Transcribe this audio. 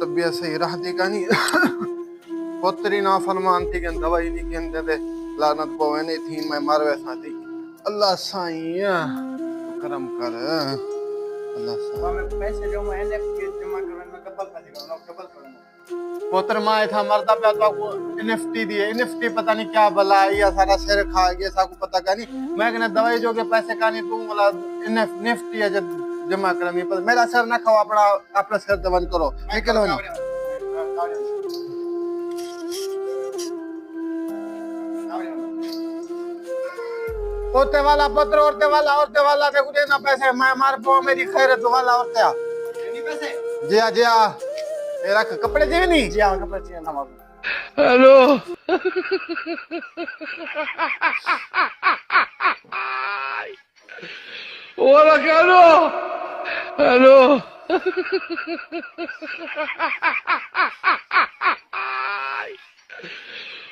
तबीयत सही रहती का नहीं। पोतरी ना फरमान थी कि दवाई नहीं कहते थे लानत पवे नहीं थी मैं मार वैसा थी। अल्लाह साईं करम कर अल्लाह साईं। पैसे जो मैं एनएफटी जमा करने में कबल कर देगा ना कबल करूंगा। पोतर माए था मरदा पे तो को एनएफटी दिए एनएफटी पता नहीं क्या भला ये सारा सिर खा गया सा को पता का नहीं। मैं कहना दवाई जो के पैसे का नहीं तू वाला एनएफटी है जमा करनी पर मेरा सर ना खाओ अपना अपना सर दबन करो निकलो ना। पोते वाला पुत्र औरते वाला देखो देना पैसे मैं मार पो मेरी खैरत वाला औरते आ नहीं पैसे जी आ ये रख कपड़े चाहिए नहीं जी हां कपड़े चाहिए ना बाबू। Hello होla hello